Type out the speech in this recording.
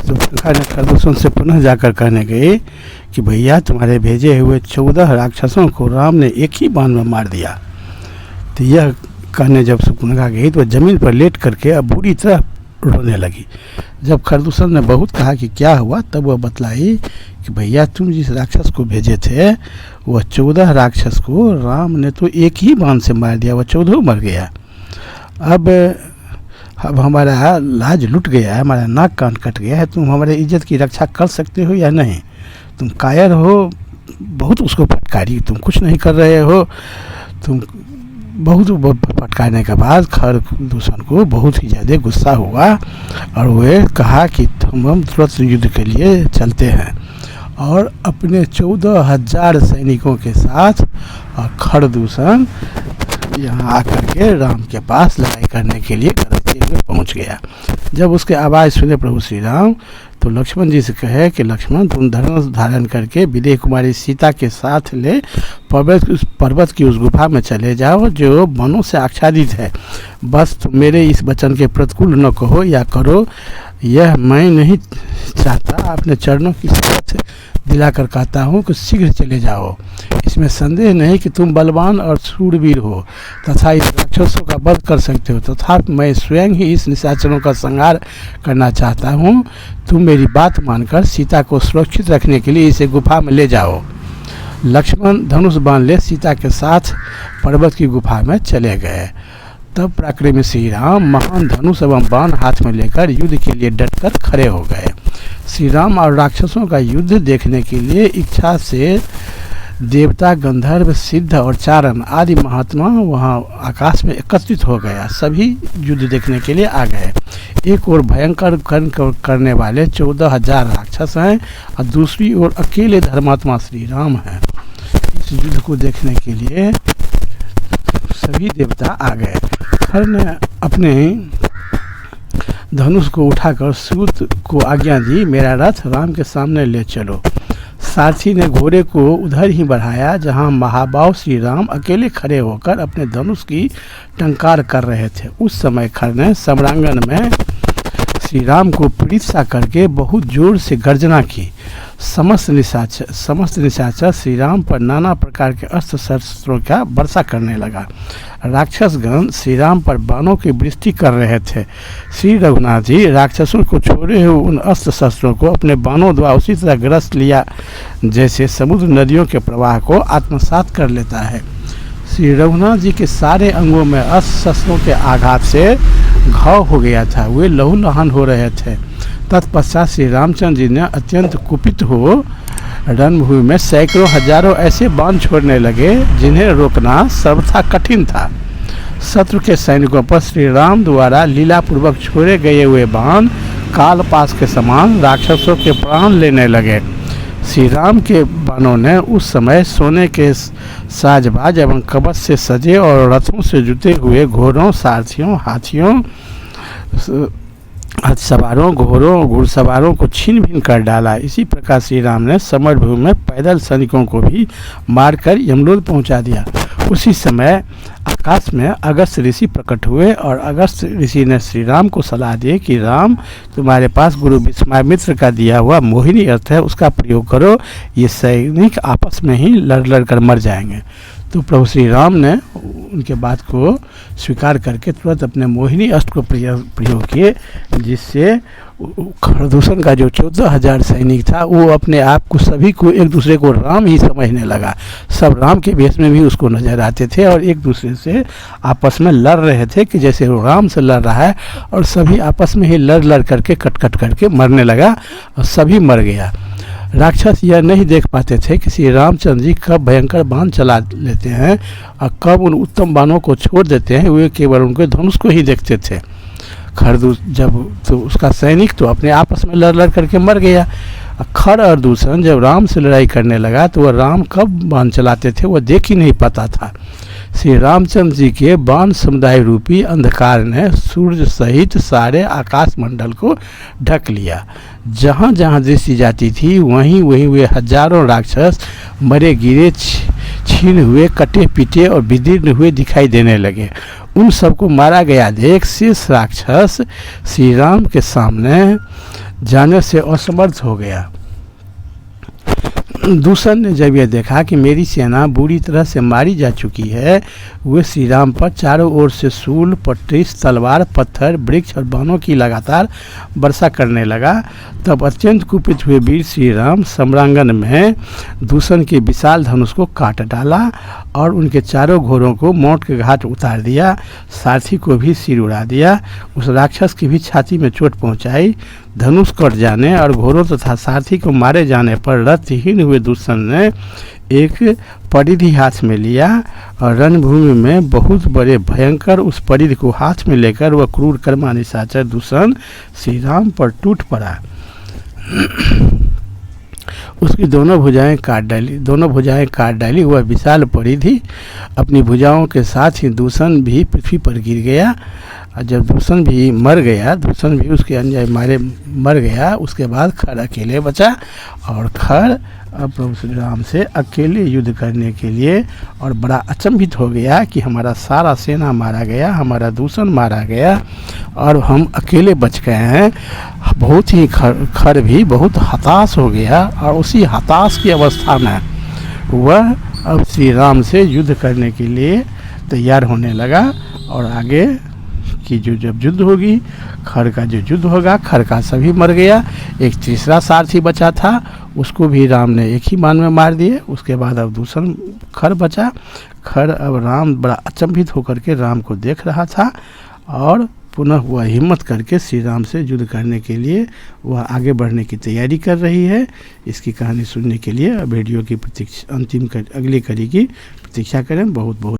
तो शृंखला ने खरदूषण से पुनः जाकर कहने गए कि भैया तुम्हारे भेजे हुए 14 राक्षसों को राम ने एक ही बाण में मार दिया। तो यह कहने जब शृंखला गई तो वह जमीन पर लेट करके अब बुरी तरह रोने लगी। जब खरदूषण ने बहुत कहा कि क्या हुआ, तब वह बतलाई कि भैया तुम जिस राक्षस को भेजे थे वह 14 राक्षस को राम ने तो एक ही बाण से मार दिया, वह 14 मर गया। अब हमारा लाज लुट गया है, हमारा नाक कान कट गया है, तुम हमारे इज्जत की रक्षा कर सकते हो या नहीं? तुम कायर हो, बहुत उसको फटकारी, तुम कुछ नहीं कर रहे हो। तुम बहुत फटकारने के बाद खरदूषण को बहुत ही ज़्यादा गुस्सा हुआ और वह कहा कि हम तुरंत युद्ध के लिए चलते हैं। और अपने 14,000 सैनिकों के साथ खरदूषण यहाँ आकर के राम के पास लड़ाई करने के लिए गरजते हुए पहुँच गया। जब उसके आवाज़ सुने प्रभु श्री राम तो लक्ष्मण जी से कहे कि लक्ष्मण तुम धनुष धारण करके विदेह कुमारी सीता के साथ ले पर्वत की उस गुफा में चले जाओ जो वनों से आच्छादित है। बस तुम मेरे इस वचन के प्रतिकूल न कहो या करो, यह मैं नहीं चाहता। अपने चरणों की शपथ दिलाकर कहता हूँ कि शीघ्र चले जाओ। इसमें संदेह नहीं कि तुम बलवान और शूरवीर हो तथा इस राक्षसों का वध कर सकते हो, तथा मैं स्वयं ही इस निशाचरों का संहार करना चाहता हूँ। तुम मेरी बात मानकर सीता को सुरक्षित रखने के लिए इसे गुफा में ले जाओ। लक्ष्मण धनुष बाण ले सीता के साथ पर्वत की गुफा में चले गए। तब पराक्रमी श्री राम महान धनुष एवं बाण हाथ में लेकर युद्ध के लिए डटकर खड़े हो गए। श्री राम और राक्षसों का युद्ध देखने के लिए इच्छा से देवता, गंधर्व, सिद्ध और चारण आदि महात्मा वहां आकाश में एकत्रित हो गया। सभी युद्ध देखने के लिए आ गए। एक ओर भयंकर कर्म करने वाले 14,000 राक्षस हैं और दूसरी ओर अकेले धर्मात्मा श्री राम हैं। इस युद्ध को देखने के लिए सभी देवता आ गए। खर ने अपने धनुष को उठाकर सूत को आज्ञा दी, मेरा रथ राम के सामने ले चलो। सारथी ने घोड़े को उधर ही बढ़ाया जहां महाबाव श्री राम अकेले खड़े होकर अपने धनुष की टंकार कर रहे थे। उस समय खर ने सम्रांगण में श्री राम को पीड़ित सा करके बहुत जोर से गर्जना की। समस्त निशाचर श्री राम पर नाना प्रकार के अस्त्र शस्त्रों का वर्षा करने लगा। राक्षसगण श्री राम पर बाणों की वृष्टि कर रहे थे। श्री रघुनाथ जी राक्षसों को छोड़े हुए उन अस्त्र शस्त्रों को अपने बाणों द्वारा उसी तरह ग्रस्त लिया जैसे समुद्र नदियों के प्रवाह को आत्मसात कर लेता है। श्री रघुनाथ जी के सारे अंगों में अस्त्र शस्त्रों के आघात से घाव हो गया था, वे लहूलुहान हो रहे थे। तत्पश्चात श्री रामचंद्र जी ने अत्यंत कुपित हो रणभूमि में सैकड़ों हजारों ऐसे बाण छोड़ने लगे जिन्हें रोकना सर्वथा कठिन था। शत्रु के सैनिकों पर श्री राम द्वारा लीलापूर्वक छोड़े गए हुए बाण कालपास के समान राक्षसों के प्राण लेने लगे। श्री राम के बाणों ने उस समय सोने के साजबाज एवं कवच से सजे और रथों से जुटे हुए घोड़ों, सारथियों, हाथियों, सवारों, घोड़ों, घुड़सवारों को छीन भिन कर डाला। इसी प्रकार श्री राम ने समरभूमि में पैदल सैनिकों को भी मारकर यमलोक पहुंचा दिया। उसी समय आकाश में अगस्त ऋषि प्रकट हुए और अगस्त ऋषि ने श्री राम को सलाह दी कि राम तुम्हारे पास गुरु विश्वामित्र का दिया हुआ मोहिनी अर्थ है, उसका प्रयोग करो, ये सैनिक आपस में ही लड़ कर मर जाएंगे। तो प्रभु श्री राम ने उनके बात को स्वीकार करके तुरंत अपने मोहिनी अस्त्र को प्रयोग किए, जिससे खरदूषण का जो 14,000 सैनिक था वो अपने आप को सभी को एक दूसरे को राम ही समझने लगा। सब राम के भेष में भी उसको नजर आते थे और एक दूसरे से आपस में लड़ रहे थे कि जैसे वो राम से लड़ रहा है, और सभी आपस में ही लड़ करके कट करके मरने लगा और सभी मर गया। राक्षस यह नहीं देख पाते थे कि श्री रामचंद्र जी कब भयंकर बाण चला लेते हैं और कब उन उत्तम बाणों को छोड़ देते हैं। वे केवल उनके धनुष को ही देखते थे। जब तो उसका सैनिक तो अपने आपस में लड़ करके मर गया। खर और दूषण जब राम से लड़ाई करने लगा तो वह राम कब बाण चलाते थे वह देख ही नहीं पाता था। श्री रामचंद्र जी के बाण समुदाय रूपी अंधकार ने सूर्य सहित सारे आकाश मंडल को ढक लिया। जहाँ जहाँ दृष्टि जाती थी वहीं वहीं वे हजारों राक्षस मरे गिरे, छीन हुए, कटे पीटे और विदीर्ण हुए दिखाई देने लगे। उन सबको मारा गया देख शेष राक्षस श्री राम के सामने जाने से असमर्थ हो गया। दूषण ने जब यह देखा कि मेरी सेना बुरी तरह से मारी जा चुकी है, वे श्री राम पर चारों ओर से शूल, पट्टिस, तलवार, पत्थर, वृक्ष और बाणों की लगातार वर्षा करने लगा। तब अत्यंत कुपित हुए वीर श्री राम सम्रांगण में दूषण के विशाल धनुष को काट डाला और उनके चारों घोड़ों को मौत के घाट उतार दिया। सारथी को भी सिर उड़ा दिया। उस राक्षस की भी छाती में चोट पहुंचाई। धनुष कट जाने और घोड़ों तथा सारथी को मारे जाने पर रथहीन हुए दूषण ने एक परिधि हाथ में लिया और रणभूमि में बहुत बड़े भयंकर उस परिधि को हाथ में लेकर वह क्रूर कर्मा निशाचर दूषण श्री राम पर टूट पड़ा। उसकी दोनों भुजाएं काट डाली। वह विशाल परिधि अपनी भुजाओं के साथ ही दूषण भी पृथ्वी पर गिर गया। और जब दूषण भी उसके अंजाय मारे मर गया, उसके बाद खर अकेले बचा और खर प्रभु श्री राम से अकेले युद्ध करने के लिए, और बड़ा अचंभित हो गया कि हमारा सारा सेना मारा गया, हमारा दूषण मारा गया और हम अकेले बच गए हैं। बहुत ही खर भी बहुत हताश हो गया और उसी हताश की अवस्था में वह अब श्री राम से युद्ध करने के लिए तैयार होने लगा। और आगे कि जब युद्ध होगी, खर का जो युद्ध होगा, खर का सभी मर गया। एक तीसरा सारथी बचा था, उसको भी राम ने एक ही बाण में मार दिए। उसके बाद अब दूषण खर बचा। खर अब राम बड़ा अचंभित होकर के राम को देख रहा था और पुनः वह हिम्मत करके श्री राम से युद्ध करने के लिए वह आगे बढ़ने की तैयारी कर रही है। इसकी कहानी सुनने के लिए वीडियो की अगली कड़ी की प्रतीक्षा करें। बहुत बहुत